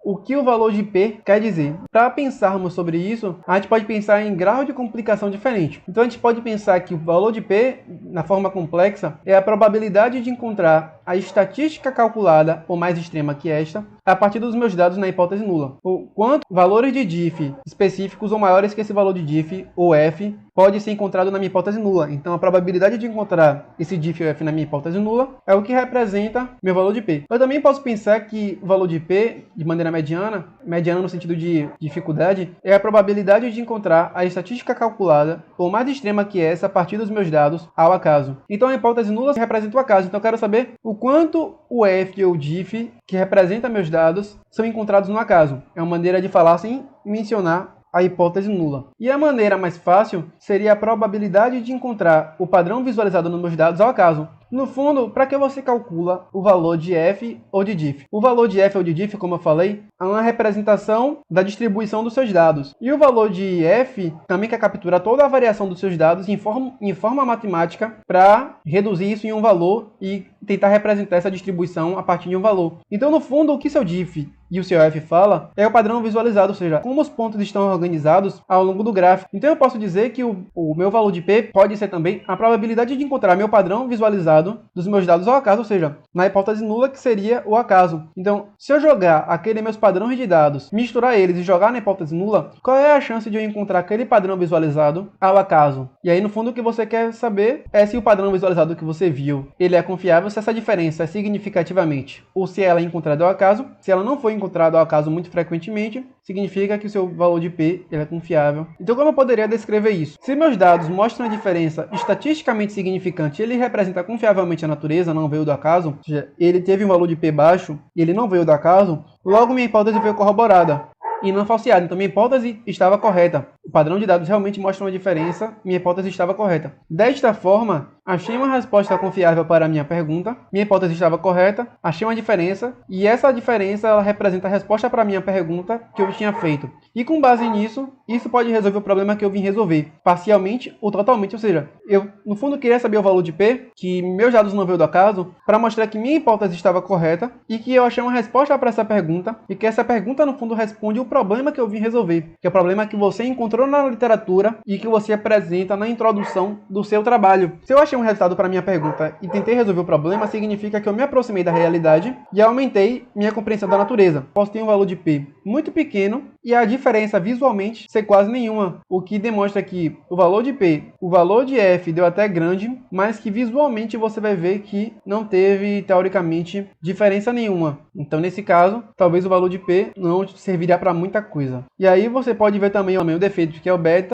o que o valor de P quer dizer. Para pensarmos sobre isso, a gente pode pensar em grau de complicação diferente. Então a gente pode pensar que o valor de P, na forma complexa, é a probabilidade de encontrar a estatística calculada, ou mais extrema que esta, a partir dos meus dados na hipótese nula. O quanto valores de diff específicos ou maiores que esse valor de diff, ou f, pode ser encontrado na minha hipótese nula. Então a probabilidade de encontrar esse diff ou f na minha hipótese nula é o que representa meu valor de P. Eu também posso pensar que o valor de P, de maneira mediana no sentido de dificuldade, é a probabilidade de encontrar a estatística calculada, ou mais extrema que essa, a partir dos meus dados ao acaso. Então a hipótese nula representa o acaso. Então eu quero saber o quanto o f ou diff, que representa meus dados, são encontrados no acaso. É uma maneira de falar sem mencionar a hipótese nula. E a maneira mais fácil seria a probabilidade de encontrar o padrão visualizado nos meus dados ao acaso. No fundo, para que você calcula o valor de f ou de diff? O valor de f ou de diff, como eu falei, é uma representação da distribuição dos seus dados. E o valor de f também quer capturar toda a variação dos seus dados em forma matemática para reduzir isso em um valor e tentar representar essa distribuição a partir de um valor. Então, no fundo, o que seu diff e o seu f fala é o padrão visualizado, ou seja, como os pontos estão organizados ao longo do gráfico. Então eu posso dizer que o meu valor de P pode ser também a probabilidade de encontrar meu padrão visualizado dos meus dados ao acaso, ou seja, na hipótese nula, que seria o acaso. Então, se eu jogar aqueles meus padrões de dados, misturar eles e jogar na hipótese nula, qual é a chance de eu encontrar aquele padrão visualizado ao acaso? E aí, no fundo, o que você quer saber é se o padrão visualizado que você viu, ele é confiável, se essa diferença é significativamente, ou se ela é encontrada ao acaso. Se ela não for encontrada ao acaso muito frequentemente, significa que o seu valor de P ele é confiável. Então, como eu poderia descrever isso? Se meus dados mostram a diferença estatisticamente significante, ele representa confiavelmente a natureza, não veio do acaso, ou seja, ele teve um valor de P baixo e ele não veio do acaso, logo minha hipótese veio corroborada e não falseada. Então minha hipótese estava correta. O padrão de dados realmente mostra uma diferença, minha hipótese estava correta. Desta forma, achei uma resposta confiável para a minha pergunta, minha hipótese estava correta, achei uma diferença, e essa diferença ela representa a resposta para a minha pergunta que eu tinha feito. E com base nisso, isso pode resolver o problema que eu vim resolver, parcialmente ou totalmente, ou seja, eu no fundo queria saber o valor de P, que meus dados não veio do acaso, para mostrar que minha hipótese estava correta, e que eu achei uma resposta para essa pergunta, e que essa pergunta no fundo responde o problema que eu vim resolver, que é o problema que você encontrou na literatura e que você apresenta na introdução do seu trabalho. Se eu achei um resultado para minha pergunta e tentei resolver o problema, significa que eu me aproximei da realidade e aumentei minha compreensão da natureza. Posso ter um valor de P muito pequeno e a diferença visualmente ser quase nenhuma, o que demonstra que o valor de P, o valor de F deu até grande, mas que visualmente você vai ver que não teve, teoricamente, diferença nenhuma. Então, nesse caso, talvez o valor de P não servirá para muita coisa. E aí você pode ver também o defeito, que é o beta,